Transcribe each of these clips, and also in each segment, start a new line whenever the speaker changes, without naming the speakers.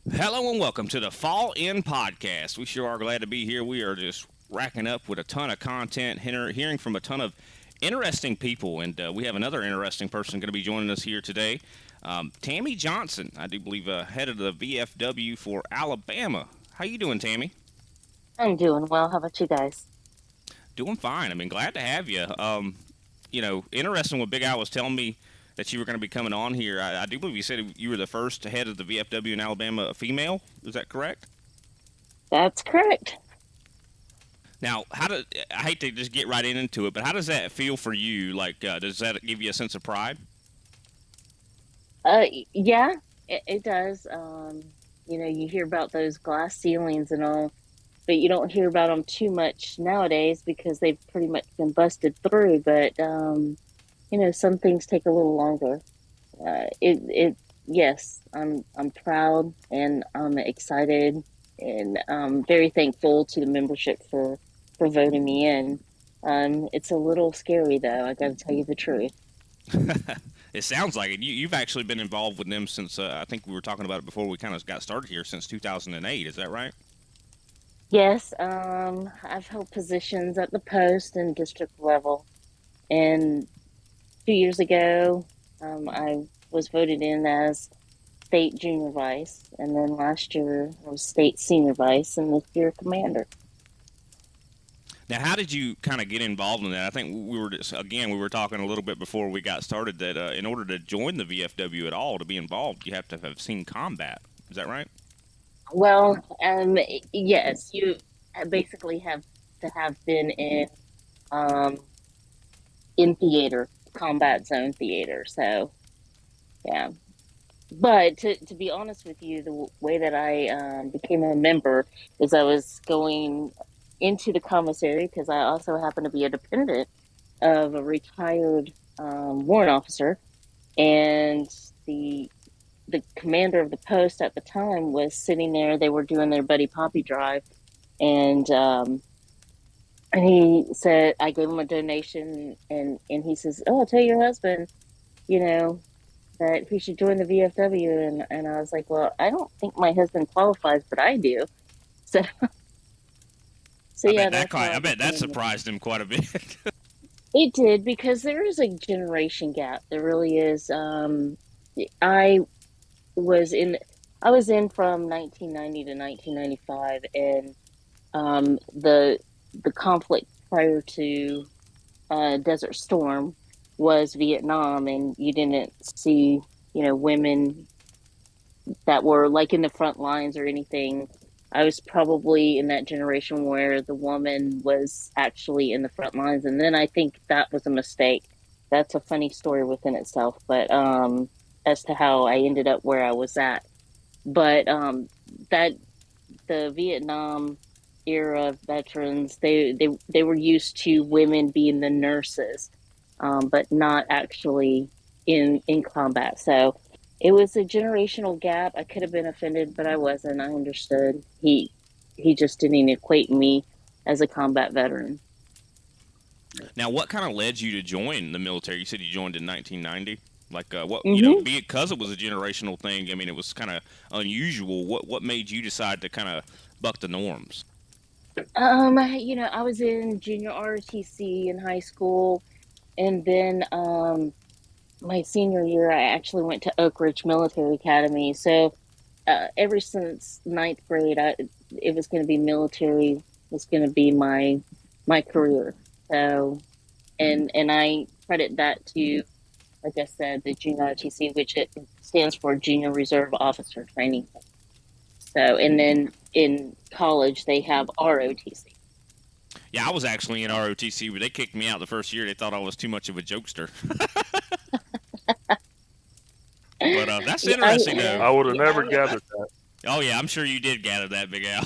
Hello and welcome to the Fall In Podcast. We sure are glad to be here. We are just racking up with a ton of content, hearing from a ton of interesting people, and we have another interesting person going to be joining us here today. Tammy Johnson, I do believe, head of the VFW for Alabama. How you doing, Tammy?
I'm doing well. How about you guys?
Doing fine. I mean, glad to have you. Interesting what Big Al was telling me that you were going to be coming on here. I do believe you said you were the first head of the VFW in Alabama, a female. Is that correct?
That's correct.
Now, I hate to just get right into it, but how does that feel for you? Like, does that give you a sense of pride?
Yeah, it does. You hear about those glass ceilings and all, but you don't hear about them too much nowadays because they've pretty much been busted through. But some things take a little longer. Yes, I'm proud and I'm excited and I'm very thankful to the membership for voting me in. It's a little scary though. I got to tell you the truth.
It sounds like it. You've actually been involved with them since I think we were talking about it before we kind of got started here since 2008. Is that right?
Yes, I've held positions at the post and district level. And 2 years ago, I was voted in as state junior vice. And then last year, I was state senior vice, and this year, commander.
Now, how did you kind of get involved in that? I think we were talking a little bit before we got started that in order to join the VFW at all to be involved, you have to have seen combat. Is that right?
Well, yes, you basically have to have been um, in theater, combat zone theater. So, yeah. But to be honest with you, the way that I became a member is I was going into the commissary because I also happen to be a dependent of a retired warrant officer, and the the commander of the post at the time was sitting there. They were doing their buddy poppy drive, and he said I gave him a donation, and he says, "Oh, tell your husband, you know, that he should join the VFW." And I was like, well, I don't think my husband qualifies, but I do. So so yeah, that's how
I
I
bet that
became.
surprised him quite a bit.
It did because there is a generation gap. There really is. I was in I was in from 1990 to 1995, and the conflict prior to Desert Storm was Vietnam, and you didn't see women that were like in the front lines or anything. I was probably in that generation where the woman was actually in the front lines, and then I think that was a mistake. That's a funny story within itself, but as to how I ended up where I was at. But that the Vietnam era veterans, they were used to women being the nurses, but not actually in combat. So it was a generational gap. I could have been offended, but I wasn't. I understood. He just didn't equate me as a combat veteran.
Now, what kind of led you to join the military? You said you joined in 1990. Like,
Hmm.
because it was a generational thing. I mean, it was kind of unusual. What made you decide to kind of buck the norms?
I was in junior ROTC in high school, and then my senior year, I actually went to Oak Ridge Military Academy. So ever since ninth grade, it was going to be military was going to be my career. So and I credit that to, like I said, the junior ROTC, which it stands for Junior Reserve Officer Training. So and then in college they have ROTC.
Yeah, I was actually in ROTC, but they kicked me out the first year. They thought I was too much of a jokester. But that's
Yeah, I
interesting, though.
I would have
yeah,
never gathered that.
Oh yeah, I'm sure you did gather that, Big Al.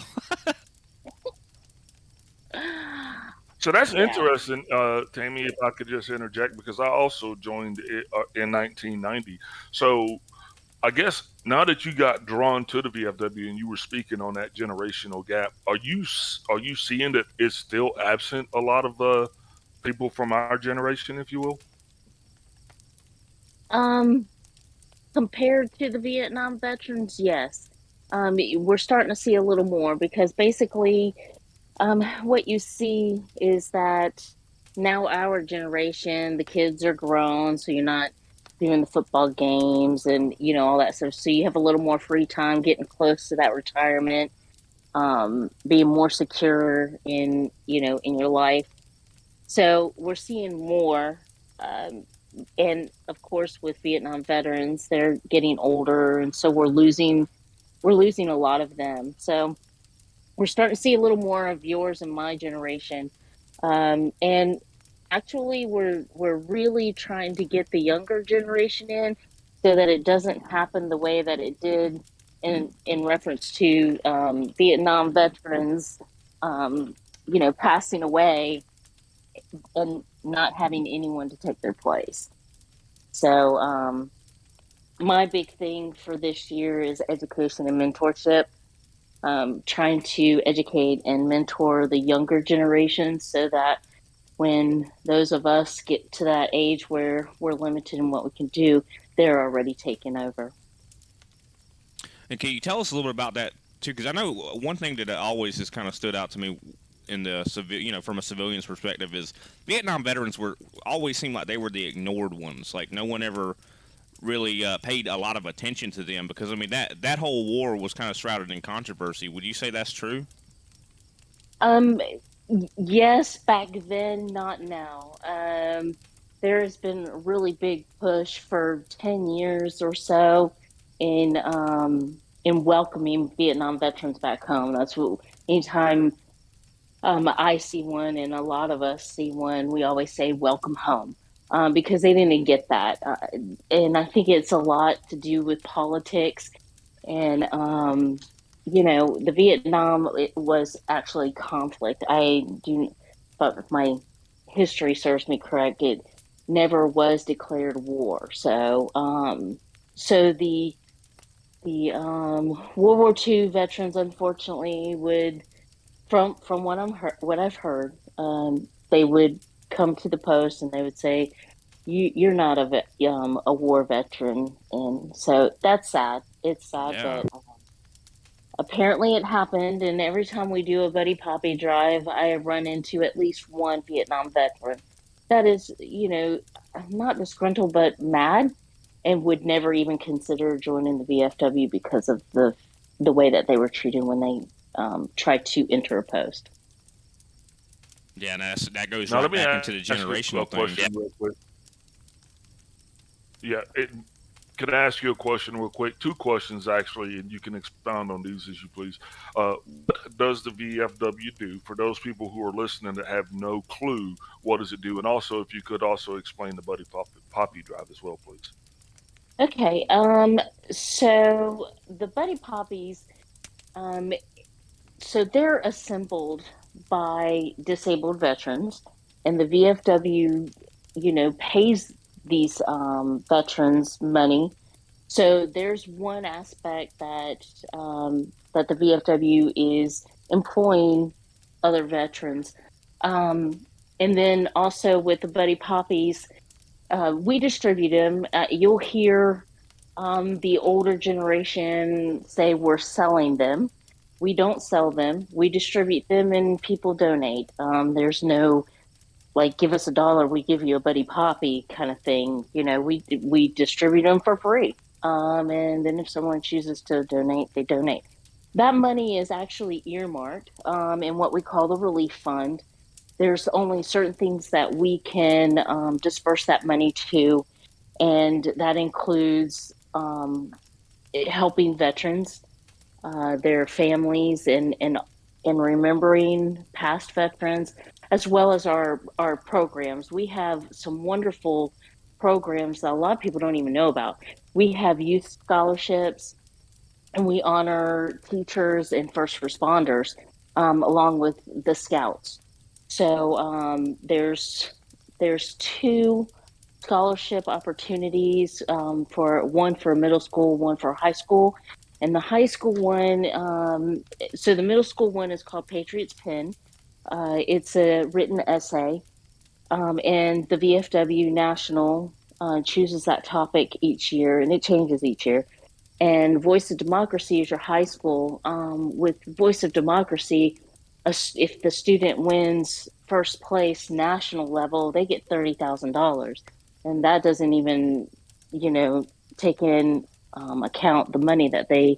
So that's
yeah.
interesting, Tammy. If I could just interject, because I also joined it, in 1990. So I guess now that you got drawn to the VFW and you were speaking on that generational gap, are you seeing that it's still absent a lot of people from our generation, if you will?
Um, Compared to the Vietnam veterans, yes. we're starting to see a little more because basically, what you see is that now our generation, the kids are grown, so you're not doing the football games and all that stuff. So you have a little more free time, getting close to that retirement, being more secure in in your life. So we're seeing more, um, and of course with Vietnam veterans, they're getting older, and so we're losing a lot of them. So we're starting to see a little more of yours and my generation, and actually we're really trying to get the younger generation in so that it doesn't happen the way that it did in reference to Vietnam veterans, passing away and not having anyone to take their place. So my big thing for this year is education and mentorship, trying to educate and mentor the younger generation so that when those of us get to that age where we're limited in what we can do, they're already taken over.
And can you tell us a little bit about that too? Because I know one thing that always has kind of stood out to me in the civil, from a civilian's perspective, is Vietnam veterans were always seemed like they were the ignored ones. Like no one ever really paid a lot of attention to them because I mean that whole war was kind of shrouded in controversy. Would you say that's true?
Um, yes, back then, not now. There has been a really big push for 10 years or so in welcoming Vietnam veterans back home. That's what anytime I see one, and a lot of us see one, we always say "Welcome home," because they didn't get that, and I think it's a lot to do with politics and the Vietnam, it was actually conflict. I do, but if my history serves me correct, it never was declared war. So the World War II veterans, unfortunately, would from what I've heard, they would come to the post and they would say, you're not a war veteran," and so that's sad. It's sad,
Yeah.
but apparently it happened. And every time we do a buddy poppy drive, I run into at least one Vietnam veteran that is, not disgruntled but mad, and would never even consider joining the VFW because of the way that they were treated when they tried to enter a post.
Yeah, and that goes
Now
right
let me
back into the
ask you a
generational thing.
question real quick. Yeah, can I ask you a question real quick? Two questions actually, and you can expound on these as you please. What does the VFW do for those people who are listening that have no clue? What does it do? And also, if you could also explain the Poppy Drive as well, please.
Okay, so the buddy poppies, um, so they're assembled by disabled veterans, and the VFW, pays these veterans money. So there's one aspect that the VFW is employing other veterans, and then also with the buddy poppies, we distribute them. You'll hear the older generation say we're selling them. We don't sell them. We distribute them and people donate. There's no like give us $1, we give you a buddy poppy kind of thing. We distribute them for free. And then if someone chooses to donate, they donate. That money is actually earmarked in what we call the relief fund. There's only certain things that we can disperse that money to, and that includes helping veterans, their families, and remembering past veterans, as well as our programs. We have some wonderful programs that a lot of people don't even know about. We have youth scholarships, and we honor teachers and first responders, along with the scouts. So there's two scholarship opportunities, for one for middle school, one for high school. And the high school one, so the middle school one is called Patriots Pen. It's a written essay, and the VFW National chooses that topic each year, and it changes each year. And Voice of Democracy is your high school. With Voice of Democracy, if the student wins first place national level, they get $30,000, and that doesn't even, you know, take in account the money that they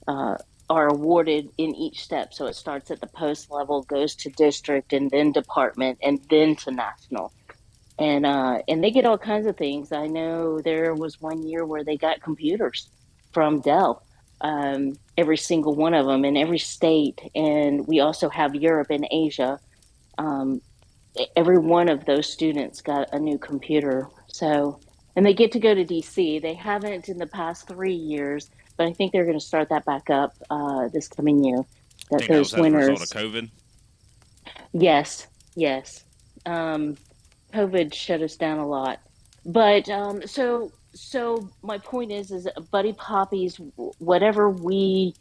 uh, are awarded in each step. So it starts at the post level, goes to district, and then department, and then to national. And they get all kinds of things. I know there was one year where they got computers from Dell, every single one of them in every state, and we also have Europe and Asia. Um, every one of those students got a new computer. So, and they get to go to DC. They haven't in the past 3 years, but I think they're going to start that back up this coming year.
I
That
think that was
those
as a result of
winners,
COVID.
yes, yes. Um, COVID shut us down a lot. But so my point is Buddy Poppies, whatever we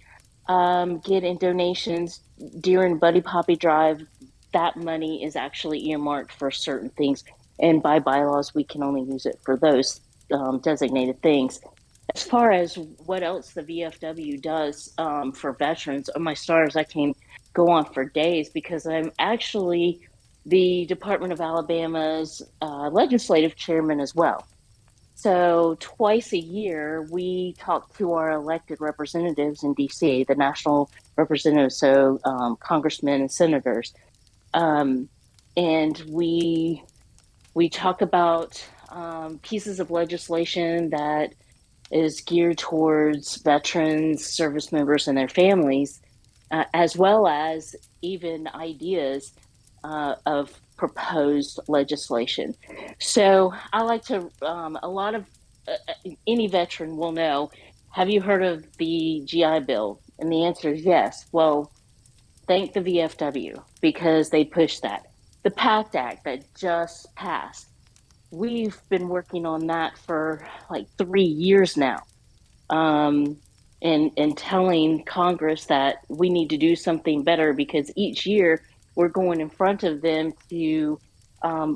get in donations during Buddy Poppy Drive, that money is actually earmarked for certain things. And by bylaws, we can only use it for those designated things. As far as what else the VFW does for veterans, oh my stars, I can go on for days because I'm actually the Department of Alabama's legislative chairman as well. So twice a year, we talk to our elected representatives in DC, the national representatives, so congressmen and senators, um, and we talk about pieces of legislation that is geared towards veterans, service members, and their families, as well as even ideas of proposed legislation. So I like to, a lot of any veteran will know, have you heard of the GI Bill? And the answer is yes. Well, thank the VFW because they pushed that. The PACT Act that just passed, we've been working on that for like 3 years now, um, and telling Congress that we need to do something better because each year we're going in front of them to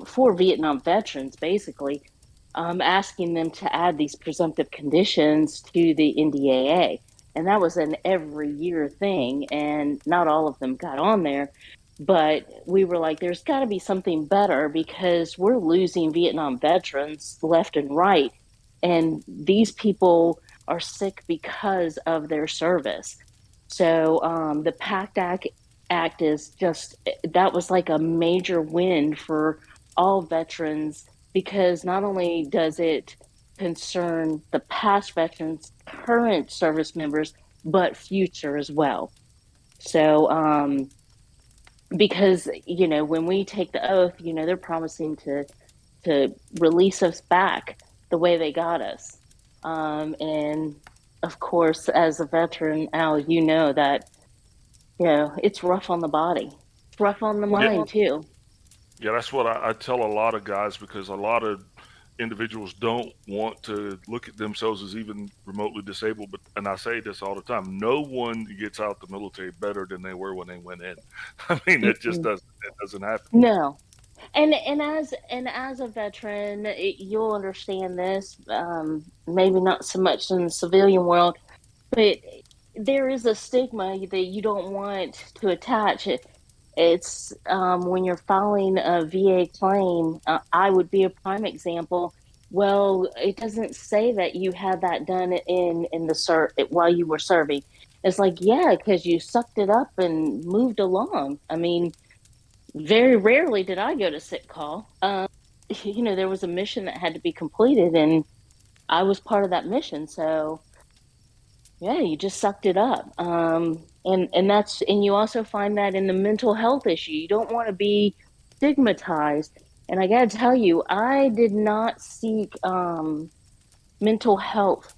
for Vietnam veterans, basically, asking them to add these presumptive conditions to the NDAA. And that was an every year thing, and not all of them got on there. But we were like, there's got to be something better because we're losing Vietnam veterans left and right. And these people are sick because of their service. So the Act is just, that was like a major win for all veterans because not only does it concern the past veterans, current service members, but future as well. So, because when we take the oath, they're promising to release us back the way they got us. And of course, as a veteran, Al, you know that it's rough on the body, it's rough on the
Yeah,
mind too.
yeah, that's what I tell a lot of guys because a lot of individuals don't want to look at themselves as even remotely disabled. But and I say this all the time: no one gets out the military better than they were when they went in. I mean,
Mm-mm.
it doesn't happen.
No, and as a veteran, you'll understand this. Maybe not so much in the civilian world, but there is a stigma that you don't want to attach. It's when you're filing a VA claim. I would be a prime example. Well, it doesn't say that you had that done in the while you were serving. It's like, yeah, because you sucked it up and moved along. I mean, very rarely did I go to sick call. There was a mission that had to be completed, and I was part of that mission. So yeah, you just sucked it up. And you also find that in the mental health issue. You don't want to be stigmatized. And I got to tell you, I did not seek mental health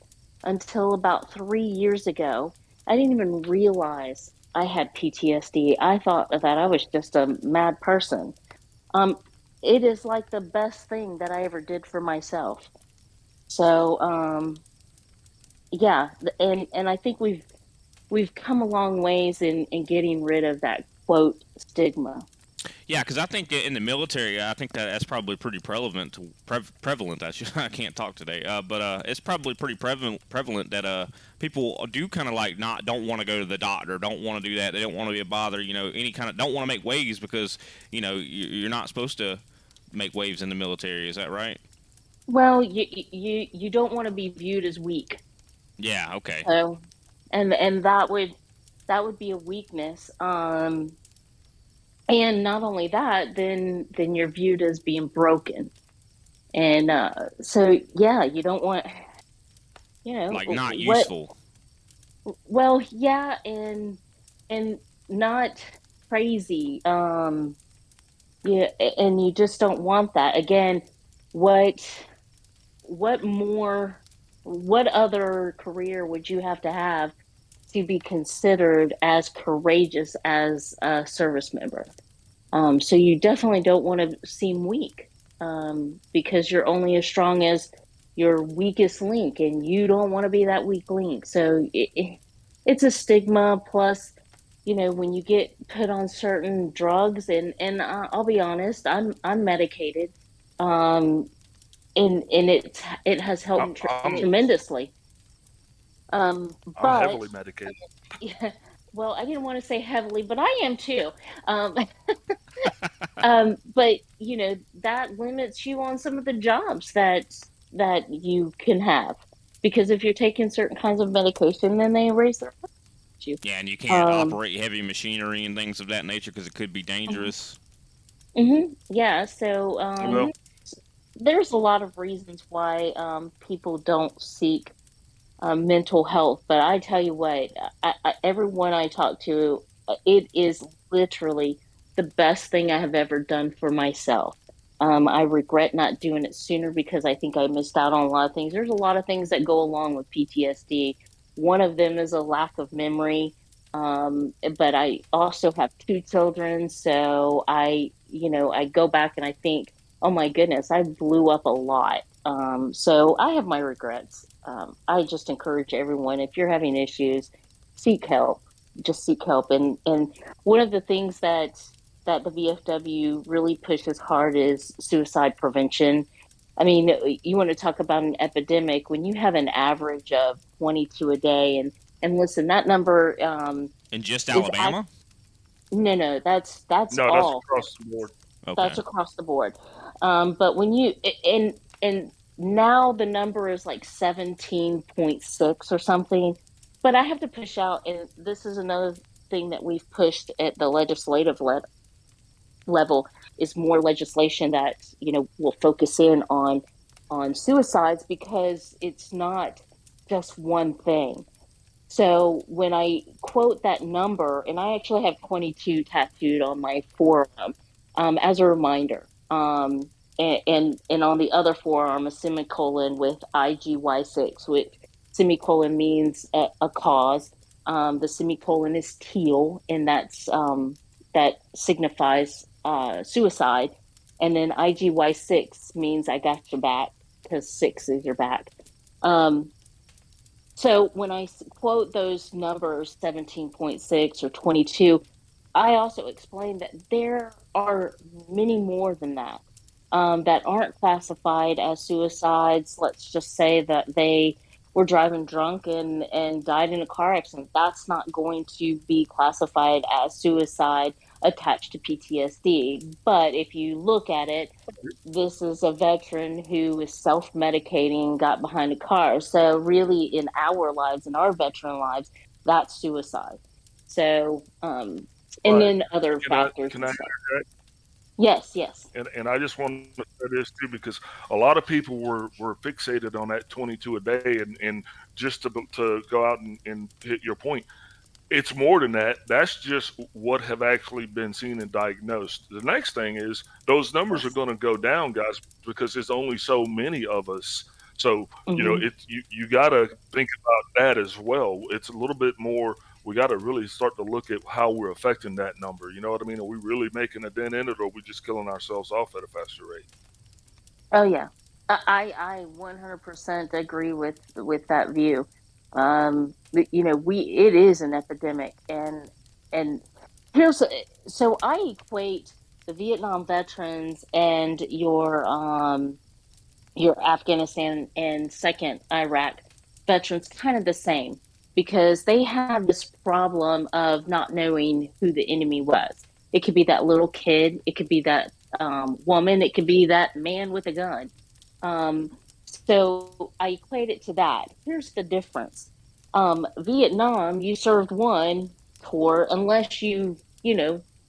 until about 3 years ago. I didn't even realize I had PTSD. I thought that I was just a mad person. Um, it is like the best thing that I ever did for myself. So, yeah, and I think we've come a long ways in getting rid of that quote stigma.
Yeah, because I think in the military, I think that's probably pretty prevalent. Prevalent. I can't talk today, but it's probably pretty prevalent that people do kind of like not don't want to go to the doctor, don't want to do that. They don't want to be a bother. Any kind of don't want to make waves because you're not supposed to make waves in the military. Is that right?
Well, you don't want to be viewed as weak.
Yeah. Okay.
So, and that would be a weakness. And not only that, then you're viewed as being broken. And so yeah, you don't want,
Like not
what,
useful.
well, yeah, and not crazy. Yeah, and you just don't want that. Again, what what more what other career would you have to be considered as courageous as a service member? So you definitely don't want to seem weak, because you're only as strong as your weakest link, and you don't want to be that weak link. So it's a stigma. Plus, when you get put on certain drugs, and I'll be honest, I'm medicated, um, and it has helped
I'm
me
I'm
tremendously.
I'm
But
heavily medicated.
yeah, well, I didn't want to say heavily, but I am too. Um, but that limits you on some of the jobs that you can have, because if you're taking certain kinds of medication, then they raise their price at you.
Yeah, and you can't
Um,
operate heavy machinery and things of that nature because it could be
mhm,
dangerous.
yeah. So
Well,
there's a lot of reasons why people don't seek mental health. But I tell you what, everyone I talk to, it is literally the best thing I have ever done for myself. I regret not doing it sooner because I think I missed out on a lot of things. There's a lot of things that go along with PTSD. One of them is a lack of memory. But I also have two children, so I go back and I think, oh my goodness, I blew up a lot. So I have my regrets. I just encourage everyone, if you're having issues, seek help. Just seek help. And one of the things that the VFW really pushes hard is suicide prevention. I mean, you want to talk about an epidemic when you have an average of 22 a day, and listen, that number
In just
is
Alabama?
no, that's
no, that's
all.
across the board.
Okay.
That's across the board. But when you and now the number is like 17.6 or something. But I have to push out, and this is another thing that we've pushed at the legislative level, is more legislation that will focus in on suicides, because it's not just one thing. So when I quote that number, and I actually have 22 tattooed on my forearm, as a reminder, and on the other forearm a semicolon with IGY6, which semicolon means a cause. The semicolon is teal, and that signifies suicide, and then IGY6 means I got your back, because six is your back. Um, so when I quote those numbers, 17.6 or 22, I also explain that there are many more than that, that aren't classified as suicides. Let's just say that they were driving drunk and died in a car accident. That's not going to be classified as suicide attached to PTSD. But if you look at it, this is a veteran who is self-medicating, got behind a car. So really, in our lives, in our veteran lives, that's suicide. So, and
Right.
then other
Can I
factors
can
and
I
stuff. Yes, yes.
and I just want to say this too, because a lot of people were fixated on that 22 a day, and just to go out and hit your point, it's more than that. That's just what have actually been seen and diagnosed. The next thing is those numbers are
Yes.
going to go down, guys, because there's only so many of us. So
Hmm.
you got to think about that as well. It's a little bit more. We got to really start to look at how we're affecting that number. You know what I mean? Are we really making a dent in it, or are we just killing ourselves off at a faster rate?
Oh yeah. I 100% agree with that view. It is an epidemic, and here's so I equate. the Vietnam veterans and your Afghanistan and second Iraq veterans kind of the same because they have this problem of not knowing who the enemy was. It could be that little kid, it could be that woman, it could be that man with a gun. Um, so I equate it to that. Here's the difference. Vietnam, you served one tour unless you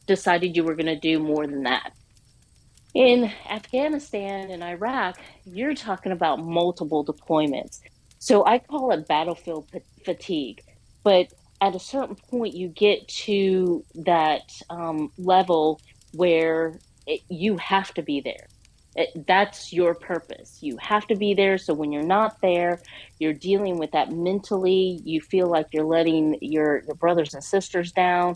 decided you were going to do more than that. In Afghanistan and Iraq, you're talking about multiple deployments. So I call it battlefield fatigue. But at a certain point, you get to that level where you have to be there. That's your purpose. You have to be there. So when you're not there, you're dealing with that mentally. You feel like you're letting your brothers and sisters down,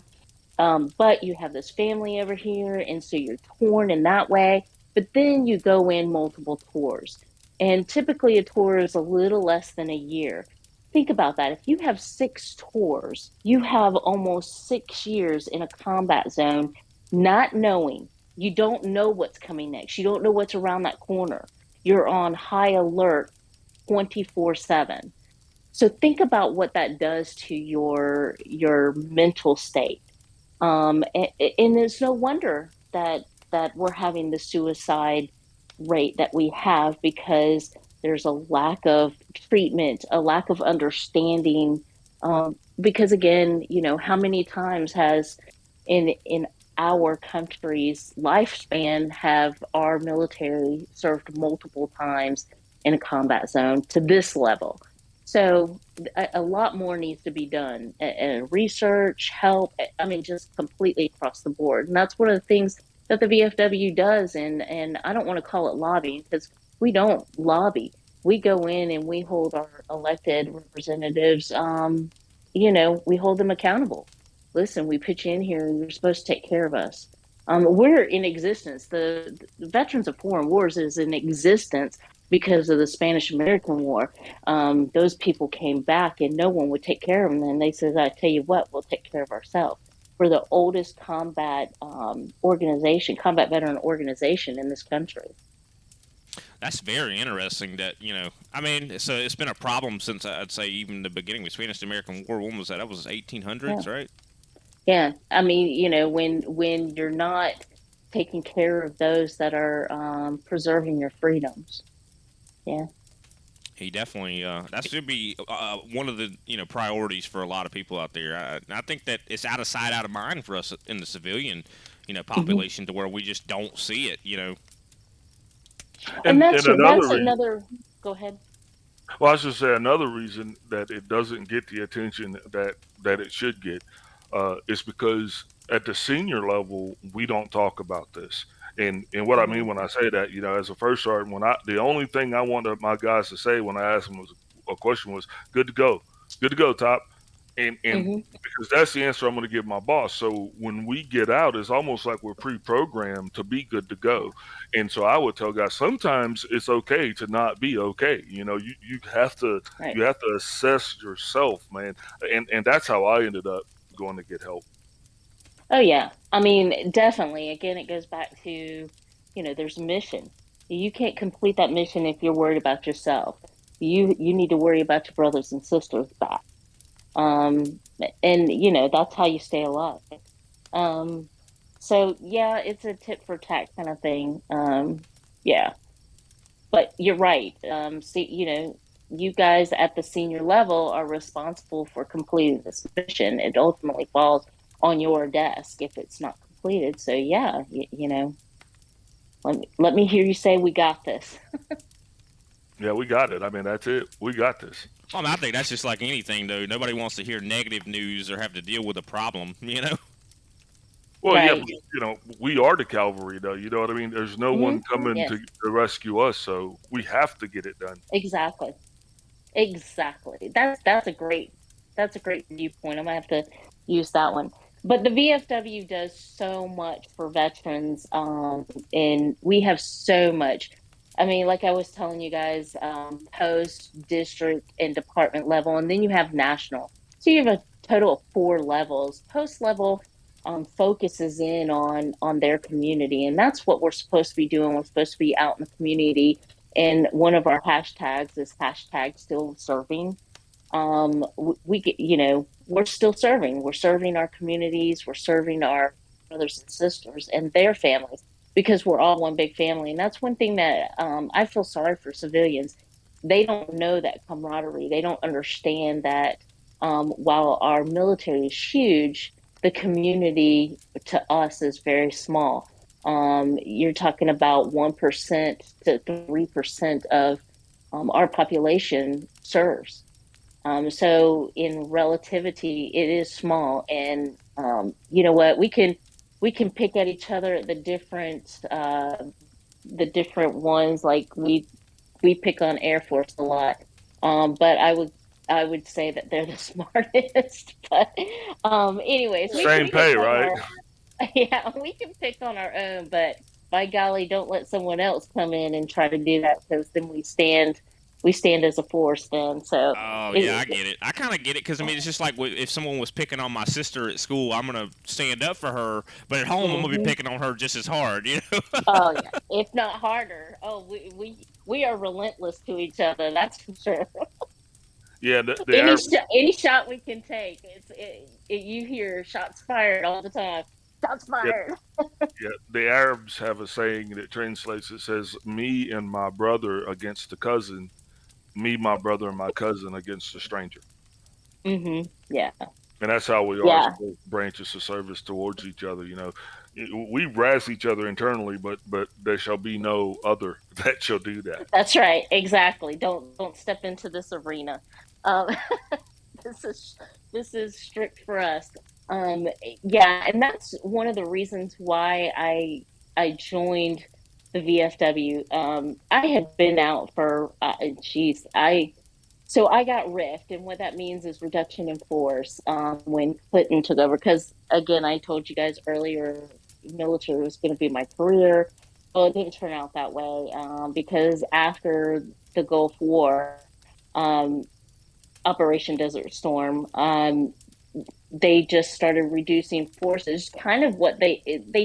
but you have this family over here, and so you're torn in that way. But then you go in multiple tours, and typically a tour is a little less than a year. Think about that. If you have 6 tours, you have almost 6 years in a combat zone, not knowing. You don't know what's coming next. You don't know what's around that corner. You're on high alert 24/7. So think about what that does to your mental state. And it's no wonder that we're having the suicide rate that we have because there's a lack of treatment, a lack of understanding. Because again, how many times has in our country's lifespan have our military served multiple times in a combat zone to this level? So a lot more needs to be done, and research, help. I mean, just completely across the board. And that's one of the things that the VFW does. And I don't want to call it lobbying because we don't lobby. We go in and we hold our elected representatives. We hold them accountable. Listen, we put you in here. You're supposed to take care of us. We're in existence. The Veterans of Foreign Wars is in existence because of the Spanish American War. Those people came back and no one would take care of them. And they said, I tell you what, we'll take care of ourselves. We're the oldest combat organization, combat veteran organization in this country.
That's very interesting. That I mean, so it's been a problem since I'd say even the beginning. The Spanish American War. When was that? That was 1800s,
Yeah.
right?
Yeah. I mean, when you're not taking care of those that are preserving your freedoms. Yeah.
He definitely that should be one of the priorities for a lot of people out there. I think that it's out of sight, out of mind for us in the civilian
Hmm.
population to where we just don't see it.
And
And another
that's
reason,
another. Go ahead.
well, I should say another reason that it doesn't get the attention that it should get is because at the senior level we don't talk about this. And what I mean
Hmm.
when I say that, as a first sergeant, when the only thing I wanted my guys to say when I asked them was a question was good to go, top, and
Hmm.
because that's the answer I'm going to give my boss. So when we get out, it's almost like we're pre-programmed to be good to
Yeah.
go. And so I would tell guys sometimes it's okay to not be okay. You have to
Right.
you have to assess yourself, man. And that's how I ended up going to get help.
Oh yeah. I mean, definitely. Again, it goes back to, there's a mission. You can't complete that mission if you're worried about yourself. You need to worry about your brothers and sisters back. Um, and that's how you stay alive. Um, so yeah, it's a tit for tat kind of thing. Yeah, but you're right. See, you guys at the senior level are responsible for completing this mission. It ultimately falls on your desk if it's not completed. So yeah, let me hear you say we got this.
Yeah, we got it. I mean, that's it. We got this.
I mean, I think that's just like anything, though. Nobody wants to hear negative news or have to deal with a problem.
Well, yeah, but
Right.
we are the cavalry, though. You know what I mean? There's no
Hmm.
one coming
Yes.
to rescue us, so we have to get it done.
Exactly. Exactly. That's a great viewpoint. I'm gonna have to use that one. But the VFW does so much for veterans, and we have so much. I mean, like I was telling you guys, post, district, and department level, and then you have national. So you have a total of 4 levels. Post level, focuses in on their community, and that's what we're supposed to be doing. We're supposed to be out in the community, and one of our hashtags is hashtag still serving. We get, we're still serving. We're serving our communities. We're serving our brothers and sisters and their families because we're all one big family. And that's one thing that I feel sorry for civilians. They don't know that camaraderie. They don't understand that while our military is huge, the community to us is very small. You're talking about 1% to 3% of our population serves. So in relativity, it is small, and you know what? We can pick at each other at the different ones. Like we pick on Air Force a lot, but I would say that they're the smartest. But anyways, we
Same
can pick
pay,
on
right?
our yeah, we can pick on our own, but by golly, don't let someone else come in and try to do that because then we stand as a force then. So
Oh yeah, I
it,
get it. I kind of get it because I mean it's just like if someone was picking on my sister at school, I'm gonna stand up for her, but at home I'm gonna be
mhm.
picking on her just as hard. You know?
Oh yeah, if not harder. Oh, we are relentless to each other. That's for sure.
Yeah, the Arabs.
Any shot we can take, you hear shots fired all the time. Shots
Yeah,
fired.
yeah, the Arabs have a saying that translates. It says, "Me and my brother against the cousin, me, my brother, and my cousin against a stranger."
Yeah.
And that's how we are as
Yeah.
both branches of service towards each other. We razz each other internally, but there shall be no other that shall do that.
That's right. Exactly. Don't step into this arena. Um, this is this is strict for us. Um, yeah, and that's one of the reasons why I joined the VFW. I had been out for geez, I got rift, and what that means is reduction in force when Clinton took over. Because again, I told you guys earlier, military was going to be my career. Well, it didn't turn out that way because after the Gulf War, um, Operation Desert Storm, they just started reducing forces. Kind of what they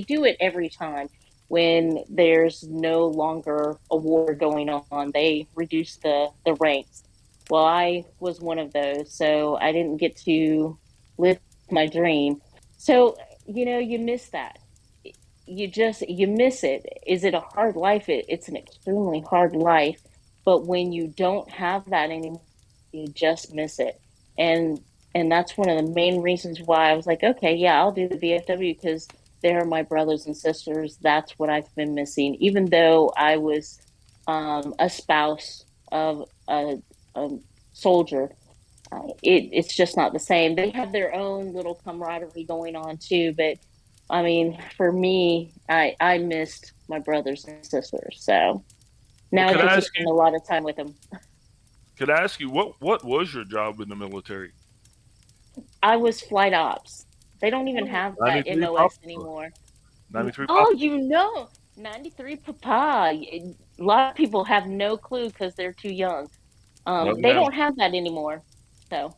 do it every time when there's no longer a war going on. They reduce the ranks. Well, I was one of those, so I didn't get to live my dream. So you miss that. You miss it. Is it a hard life? It's an extremely hard life, but when you don't have that anymore, you just miss it. And that's one of the main reasons why I was like, okay, yeah, I'll do the VFW because they're my brothers and sisters. That's what I've been missing. Even though I was a spouse of a soldier, it's just not the same. They have their own little camaraderie going on too, but I mean, for me, I missed my brothers and sisters. So
Well,
now I get to spend a lot of time with them.
could I ask you what was your job in the military?
I was flight ops. They don't even have that
93
MOS
Papa.
anymore.
93
Oh,
Papa.
93 Papa. A lot of people have no clue because they're too young.
No,
They
ma'am.
don't have that anymore. So,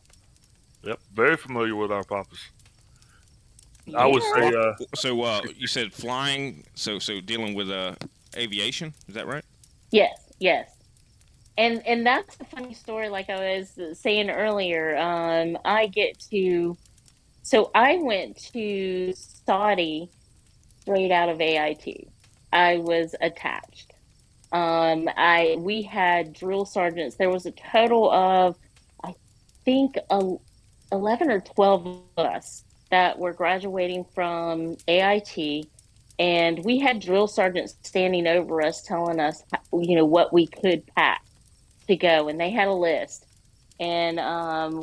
Yep, very familiar with our papas. I would
yeah.
say,
So you said flying. So dealing with aviation. Is that right?
Yes, yes. And that's a funny story, like I was saying earlier. I get to so I went to Saudi straight out of AIT. I was attached. I we had drill sergeants. There was a total of, I think, 11 or 12 of us that were graduating from AIT, and we had drill sergeants standing over us telling us, what we could pack to go, and they had a list. And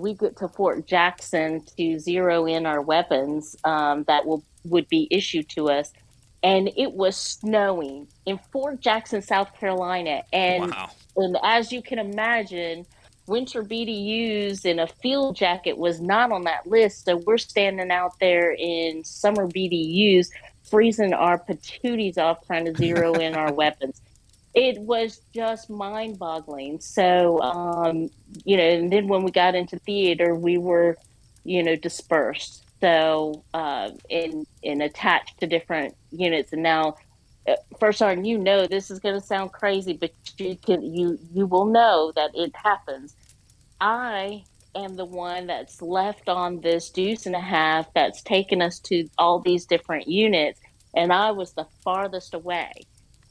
we get to Fort Jackson to zero in our weapons that would be issued to us, and it was snowing in Fort Jackson, South Carolina,
Wow.
and as you can imagine, winter BDUs and a field jacket was not on that list. So we're standing out there in summer BDUs, freezing our patooties off, trying to zero in our weapons. It was just mind boggling. So, and then when we got into theater, we were, dispersed. So and attached to different units. And now, first sergeant, this is going to sound crazy, but you will know that it happens. I am the one that's left on this deuce and a half that's taken us to all these different units, and I was the farthest away.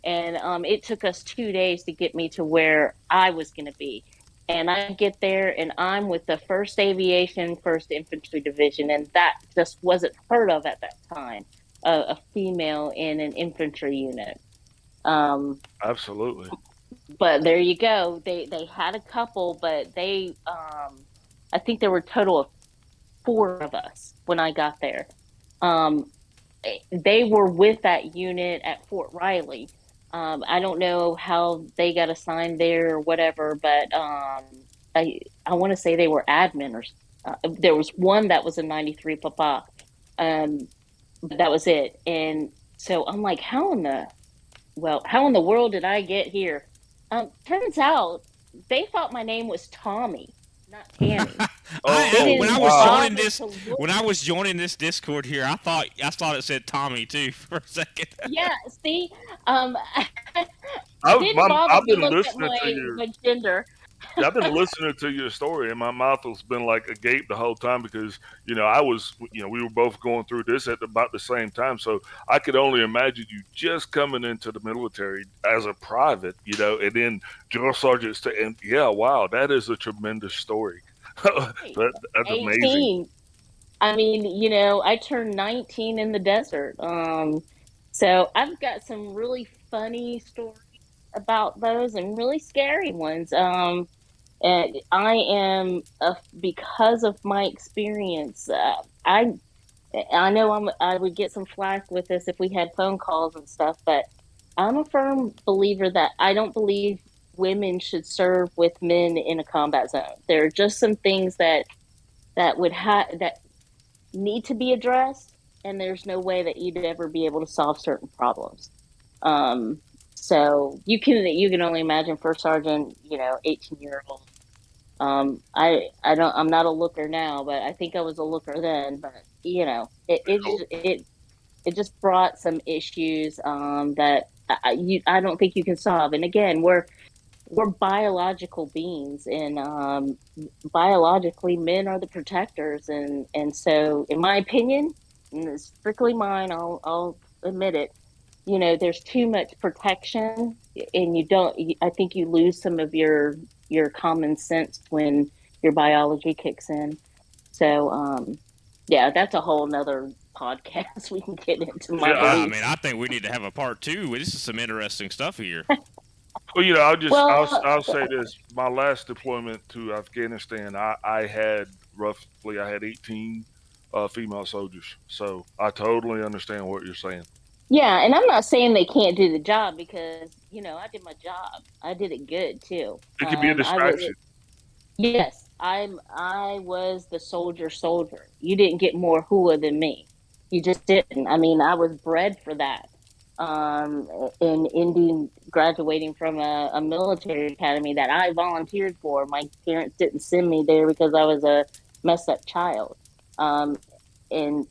And it took us 2 days to get me to where I was going to be. And I get there, and I'm with the 1st Aviation, 1st Infantry Division, and that just wasn't heard of at that time, a female in an infantry unit.
Absolutely.
But there you go. They had a couple, but I think there were a total of 4 of us when I got there. Um, they were with that unit at Fort Riley. I don't know how they got assigned there or whatever, but I want to say they were admin or there was one that was a 93 Papa. Um, but that was it. And so I'm like, how in the world did I get here? Turns out they thought my name was Tommy, not Tammy.
Oh,
They
When I
didn't
was
wow.
joining
bother
this,
to look.
when I was joining this Discord here, I thought it said Tommy too for a second.
Yeah, see, didn't bother
I've
to
been
look at
listening to
my gender.
yeah, I've been listening to your story, and my mouth has been like agape the whole time because I was we were both going through this at about the same time, so I could only imagine you just coming into the military as a private, and then drill sergeants to, and yeah, wow, that is a tremendous story.
Right,
That's amazing.
18. I mean, I turned 19 in the desert. So I've got some really funny stories about those and really scary ones. And I am, because of my experience, I know I would get some flack with this if we had phone calls and stuff, but I'm a firm believer that I don't believe women should serve with men in a combat zone. There are just some things that need to be addressed, and there's no way that you'd ever be able to solve certain problems. Um, so you can only imagine first sergeant, 18-year-old. I'm not a looker now, but I think I was a looker then. But it just brought some issues that I don't think you can solve. And again, we're biological beings, and biologically, men are the protectors, and so, in my opinion, and it's strictly mine, I'll admit it. There's too much protection, and you don't. I think you lose some of your common sense when your biology kicks in. So, yeah, that's a whole nother podcast. We can get into my
Yeah,
Yeah, I mean,
beliefs.
I think we need to have a part two. This is some interesting stuff here.
well,
Well,
I'll say this: my last deployment to Afghanistan, I had 18 female soldiers, so I totally understand what you're saying.
yeah, and I'm not saying they can't do the job because, I did my job. I did it good too.
It could be a
I was
distraction.
Yes, I was the soldier. You didn't get more hua than me. You just didn't. I mean, I was bred for that. In Indian, graduating from a military academy that I volunteered for. My parents didn't send me there because I was a messed up child. Um, and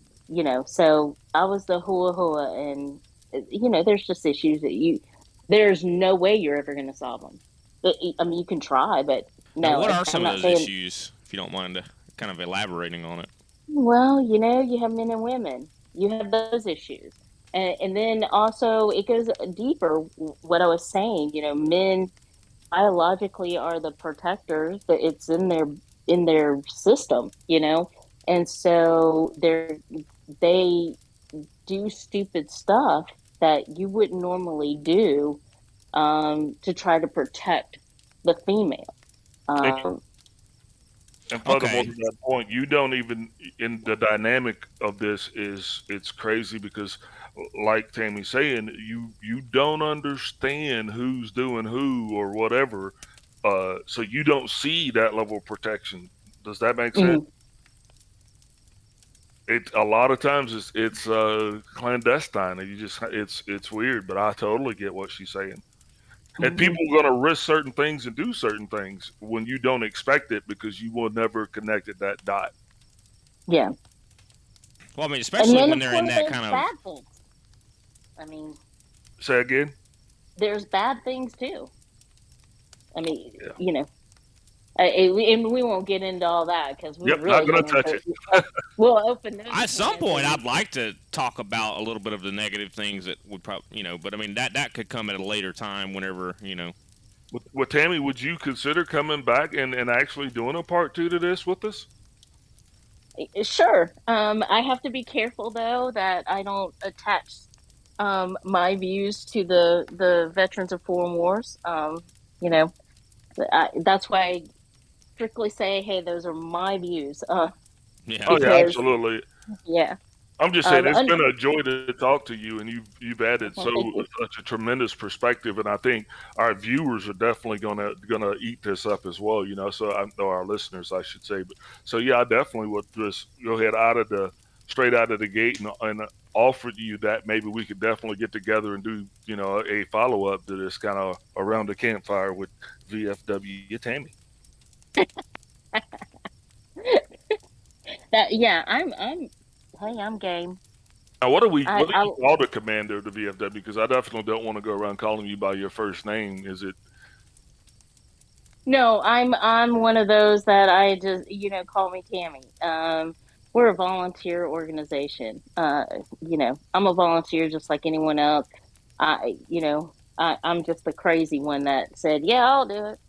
so I was the hua hua, and there's just issues there's no way you're ever going to solve them. But, I mean, you can try, but
Now,
no,
what are
I'm
some of
not
those
saying.
issues, if you don't mind kind of elaborating on it?
Well, you have men and women. You have those issues. And then also it goes deeper. What I was saying, men biologically are the protectors, but it's in their system, and so they do stupid stuff that you wouldn't normally do, to try to protect the female.
And,
Um,
and furthermore
Okay.
to that point, you don't even in the dynamic of this is it's crazy because, like Tammy's saying, you don't understand who's doing who or whatever, so you don't see that level of protection. Does that make sense?
mhm,
It a lot of times it's clandestine, and it's weird, but I totally get what she's saying. And
mhm.
people are going to risk certain things and do certain things when you don't expect it because you will never connected that dot.
Yeah.
Well, I mean,
And
especially
then,
when
of
they're in
course,
that
there's
kind of.
bad things. I mean,
Say again.
there's bad things too. I mean,
Yeah.
and we won't get into all that because we'll
Yep. Not
really
gonna
get
touch
into.
it.
We'll open those
At some
cans
point,
and
I'd like to talk about a little bit of the negative things that would probably, but I mean that could come at a later time, whenever.
Well, Tammy, would you consider coming back and actually doing a part two to this with us?
sure. I have to be careful though that I don't attach my views to the veterans of foreign wars. You know, that's why I strictly say, hey, those are my views.
Yeah.
Oh yeah,
Because
absolutely.
yeah,
I'm just saying it's
un-
been a joy to talk to you, and you've added
well, thank you.
such a tremendous perspective, and I think our viewers are definitely gonna eat this up as well. So I know our listeners, I should say, but so yeah, I definitely would just go ahead straight out of the gate and offer you that maybe we could definitely get together and do a follow up to this kind of around the campfire with VFW Tammy.
That yeah, hey, I'm game.
Now,
I,
what do
I
you call the commander of the VFW? Because I definitely don't want to go around calling you by your first name. Is it?
No, I'm one of those that I just call me Tammy. We're a volunteer organization. I'm a volunteer just like anyone else. I'm just the crazy one that said, "Yeah, I'll do it."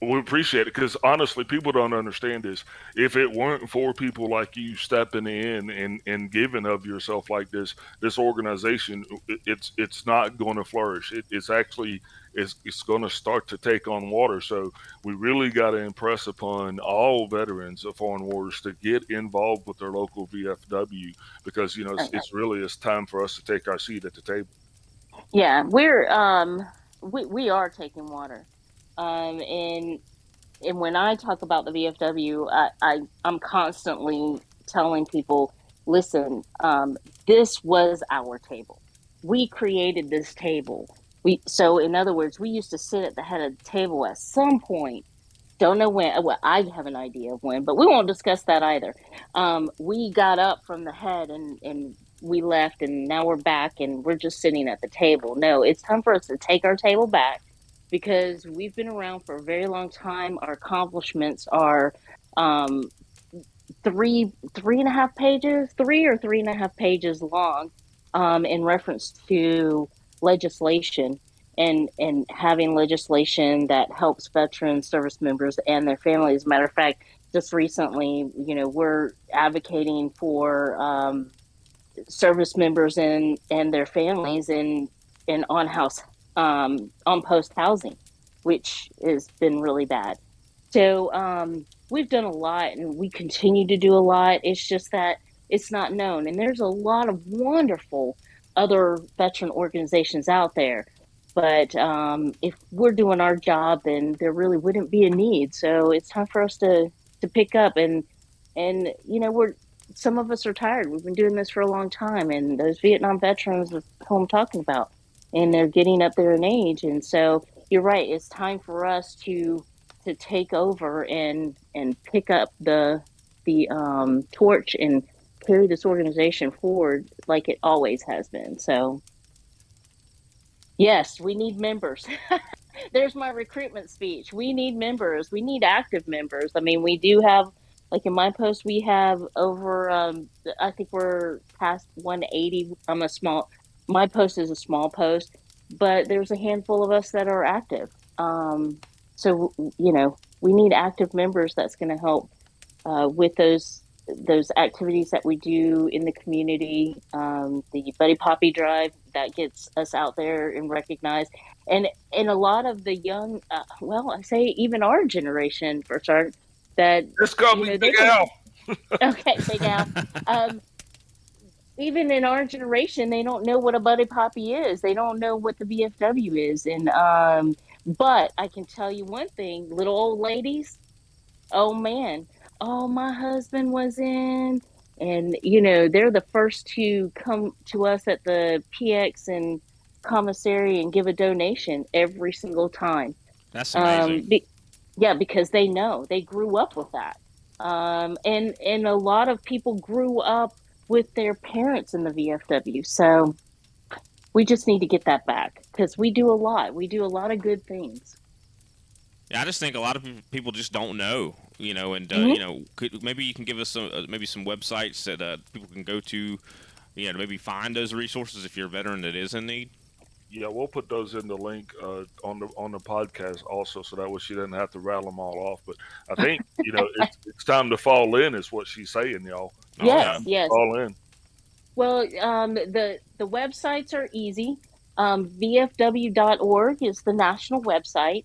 We appreciate it because honestly, people don't understand this. If it weren't for people like you stepping in and giving of yourself like this organization, it's not going to flourish. It's actually it's going to start to take on water. So we really got to impress upon all veterans of foreign wars to get involved with their local VFW because it's time for us to take our seat at the table.
Yeah, we are taking water. And when I talk about the VFW, I'm constantly telling people, listen, this was our table. We created this table. So in other words, we used to sit at the head of the table at some point. Don't know when. Well, I have an idea of when, but we won't discuss that either. We got up from the head and we left, and now we're back and we're just sitting at the table. No, it's time for us to take our table back because we've been around for a very long time. Our accomplishments are um, three and a half pages, 3 or 3.5 pages long, in reference to legislation and having legislation that helps veterans, service members, and their families. As a matter of fact, just recently, we're advocating for service members and their families in on post housing, which has been really bad. So we've done a lot, and we continue to do a lot. It's just that it's not known, and there's a lot of wonderful other veteran organizations out there. But if we're doing our job, then there really wouldn't be a need. So it's time for us to pick up and we're some of us are tired. We've been doing this for a long time, and those Vietnam veterans are who I'm talking about, and they're getting up there in age. And so you're right. It's time for us to take over and pick up the torch and carry this organization forward like it always has been. So yes, we need members. There's my recruitment speech. We need members. We need active members. I mean, we do have, like in my post, we have over, I think we're past 180. My post is a small post, but there's a handful of us that are active. So, we need active members that's going to help with those activities that we do in the community, the Buddy Poppy Drive that gets us out there and recognized, and a lot of the young, well, I say even our generation for start, that
Just call me
they
Big
don't.
Al.
Okay, Big Al. Um, Even in our generation, they don't know what a Buddy Poppy is. They don't know what the VFW is, and but I can tell you one thing: little old ladies, oh man, oh my husband was in, and they're the first to come to us at the PX and commissary and give a donation every single time.
That's amazing.
um yeah, because they know they grew up with that. And a lot of people grew up with their parents in the VFW. So we just need to get that back because we do a lot. We do a lot of good things.
Yeah, I just think a lot of people just don't know, and
Mm-hmm.
maybe you can give us maybe some websites that people can go to, to maybe find those resources if you're a veteran that is in need.
Yeah, we'll put those in the link on the podcast also, so that way she doesn't have to rattle them all off. But I think it's time to fall in, is what she's saying, y'all. It's
Oh yeah,
Yes,
time to
yes.
fall in.
Well, the websites are easy. VFW.org is the national website.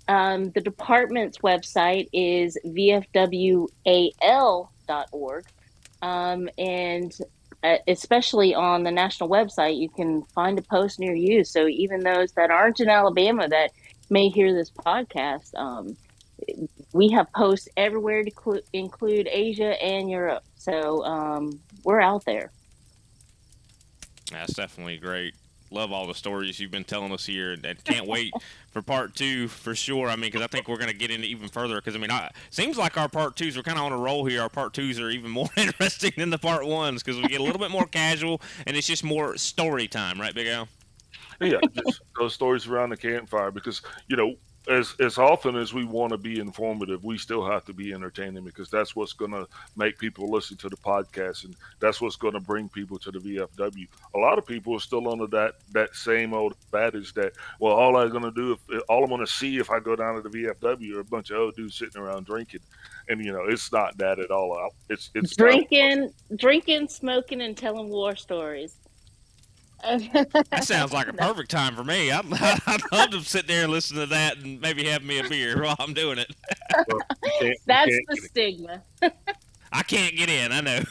The department's website is VFWAL.org. And especially on the national website, you can find a post near you. So even those that aren't in Alabama that may hear this podcast, we have posts everywhere to include Asia and Europe. So we're out there.
that's definitely great. Love all the stories you've been telling us here, and can't wait for part two for sure. I mean, because I think we're going to get into even further. Because I mean, seems like our part twos are kind of on a roll here. Our part twos are even more interesting than the part ones because we get a little bit more casual, and it's just more story time, right, Big Al?
Yeah, just those stories around the campfire, because as often as we want to be informative, we still have to be entertaining, because that's what's going to make people listen to the podcast, and that's what's going to bring people to the VFW. A lot of people are still under that same old adage that, well, all I'm going to see if I go down to the VFW are a bunch of old dudes sitting around drinking, and it's not that at all. It's time for us.
Drinking, smoking, and telling war stories.
That sounds like a perfect time for me. I'd love to sit there and listen to that and maybe have me a beer while I'm doing it.
Well, you
That's
can't
the
get it.
stigma.
I can't get in, I know.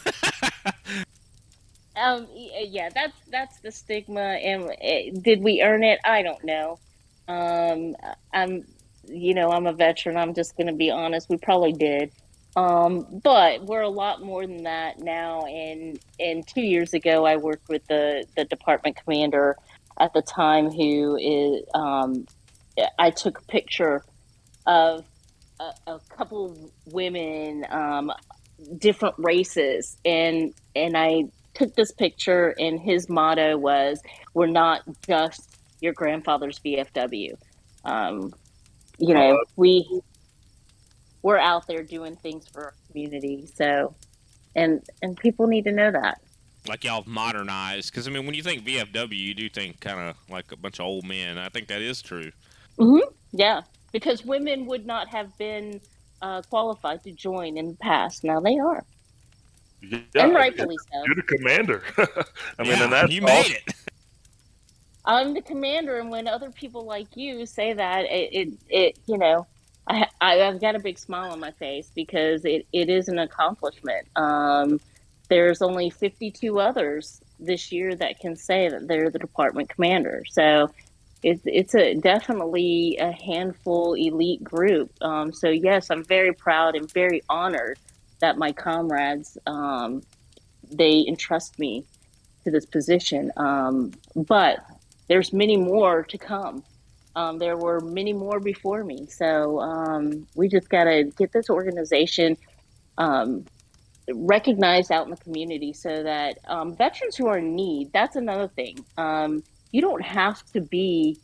Yeah, that's the stigma. And did we earn it? I don't know. Um, I'm, I'm a veteran. I'm just going to be honest. We probably did. But we're a lot more than that now. And 2 years ago, I worked with the department commander at the time, who is, I took a picture of a couple of women, different races, and I took this picture, and his motto was, "We're not just your grandfather's VFW." Um,
Oh,
we're out there doing things for our community. So, and people need to know that.
Like y'all have modernized. Because, I mean, when you think VFW, you do think kind of like a bunch of old men. I think that is true.
Yeah, because women would not have been qualified to join in the past. Now they are, and
yeah,
rightfully so.
you're the commander. I mean, and
Yeah,
that's
you made
awesome.
it.
I'm the commander, and when other people like you say that, I've got a big smile on my face because it is an accomplishment. There's only 52 others this year that can say that they're the department commander. So it's a definitely a handful elite group. So yes, I'm very proud and very honored that my comrades, they entrust me to this position. But there's many more to come. There were many more before me. So we just got to get this organization um, recognized out in the community so that veterans who are in need, that's another thing. You don't have to be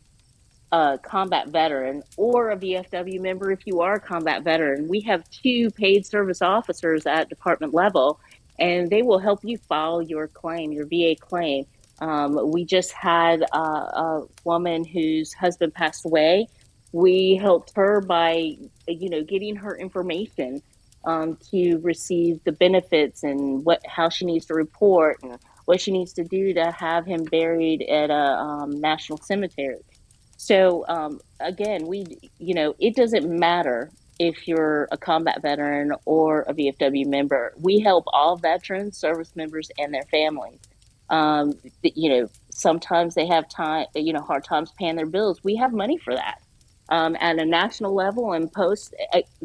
a combat veteran or a VFW member if you are a combat veteran. We have two paid service officers at department level, and they will help you file your claim, your VA claim. We just had a woman whose husband passed away. We helped her by, getting her information to receive the benefits and how she needs to report and what she needs to do to have him buried at a national cemetery. So again, it doesn't matter if you're a combat veteran or a VFW member. We help all veterans, service members, and their families. Sometimes they have hard times paying their bills. We have money for that. At a national level and post,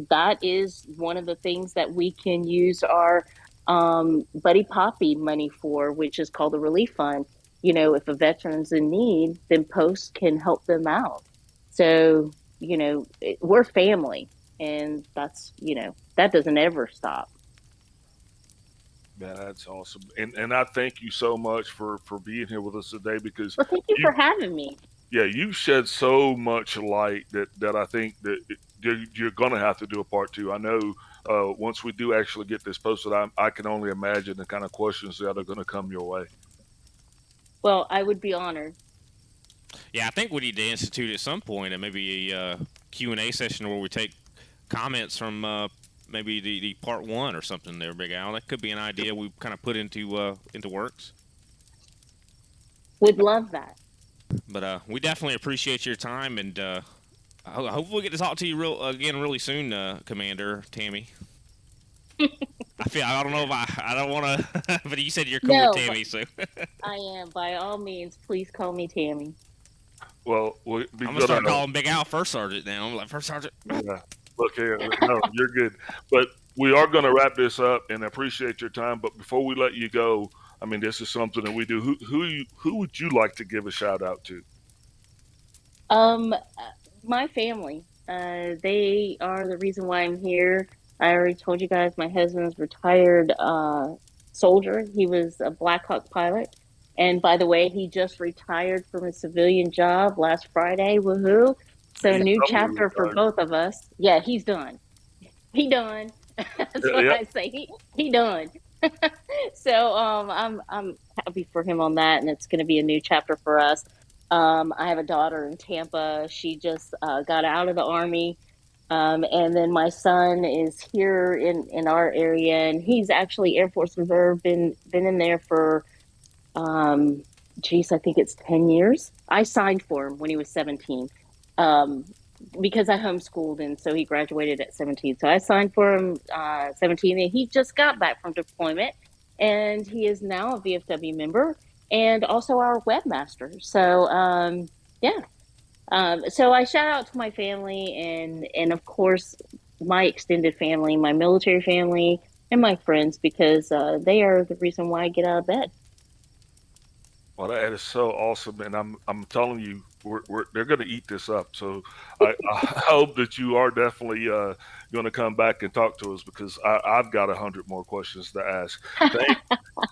that is one of the things that we can use our Buddy Poppy money for, which is called the Relief Fund. If a veteran's in need, then Post can help them out. So, we're family, and that doesn't ever stop.
Man, that's awesome. And I thank you so much for being here with us today because
Well, thank you
you
for having me.
yeah, you shed so much light that I think that you're going to have to do a part two. I know once we do actually get this posted, I can only imagine the kind of questions that are going to come your way.
Well, I would be honored.
Yeah, I think we need to institute at some point and maybe a Q&A session where we take comments from maybe the part one or something there, Big Al. That could be an idea we kind of put into works.
Would love that.
But we definitely appreciate your time, and hopefully we get to talk to you again really soon, Commander Tammy. I don't know if I don't want to, but you said you're cool with
No,
Tammy, so
I am. By all means, please call me Tammy.
Well, we'll be
I'm gonna
good
start
on
calling Big Al First Sergeant now. I'm like First Sergeant.
yeah. Look here, no, you're good. But we are going to wrap this up, and I appreciate your time. But before we let you go, I mean, this is something that we do. Who would you like to give a shout out to?
Um, my family. They are the reason why I'm here. I already told you guys my husband's retired soldier. He was a Black Hawk pilot. And by the way, he just retired from a civilian job last Friday. Woohoo. So
He's
new
doubly
chapter for
retired.
both of us. Yeah, he's done. He done. That's
Yeah,
what
yeah.
I say. He done. So I'm happy for him on that, and it's going to be a new chapter for us. I have a daughter in Tampa. She just got out of the army, and then my son is here in our area, and he's actually Air Force Reserve. Been in there for, um, geez, I think it's 10 years. I signed for him when he was 17. Um, because I homeschooled and so he graduated at 17. So I signed for him 17 and he just got back from deployment and he is now a VFW member and also our webmaster. So yeah. So I shout out to my family and of course my extended family, my military family and my friends because they are the reason why I get out of bed.
Well, that is so awesome, and I'm telling you, they're going to eat this up. So I hope that you are definitely going to come back and talk to us because I've got 100 more questions to ask. Thank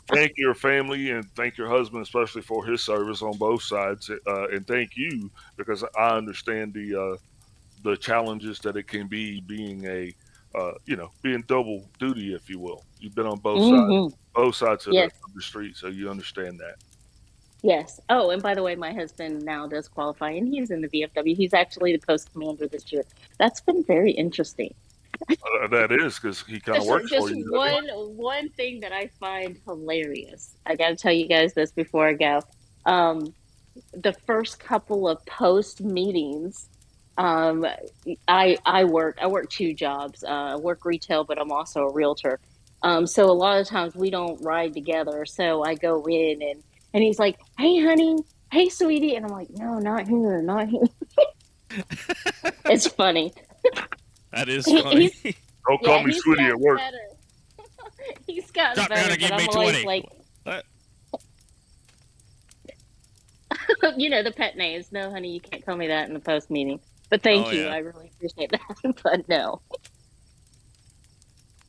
thank your family and thank your husband especially for his service on both sides, and thank you because I understand the challenges that it can be being a being double duty, if you will. You've been on
Hmm.
both sides of
Yes.
the street, so you understand that.
Yes. Oh, and by the way, my husband now does qualify, and he's in the VFW. He's actually the post commander this year. That's been very interesting.
That is because he kind of
Just,
works for
just
you, doesn't he?
one thing that I find hilarious. I got to tell you guys this before I go. Um, the first couple of post meetings, um, I work two jobs. I work retail, but I'm also a realtor. So a lot of times we don't ride together. So I go in and he's like, "Hey, honey, hey, sweetie," and I'm like, "No, not here, not here." It's funny.
That is
He,
funny.
he's
Don't call
yeah,
me
he's
sweetie at
gotten
work.
better. He's gotten
Drop down
better,
and
but
give me
I'm always
20.
like,
What?
the pet names. No, honey, you can't call me that in the post meeting. But thank
Oh
you.
yeah.
I really appreciate that. But no.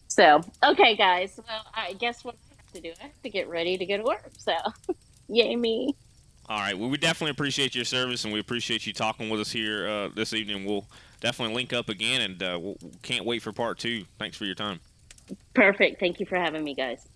So, okay, guys. Well, I guess what I have to do, I have to get ready to go to work. So, yay me.
All right. Well, we definitely appreciate your service, and we appreciate you talking with us here this evening. We'll definitely link up again, and can't wait for part two. Thanks for your time.
Perfect. Thank you for having me, guys.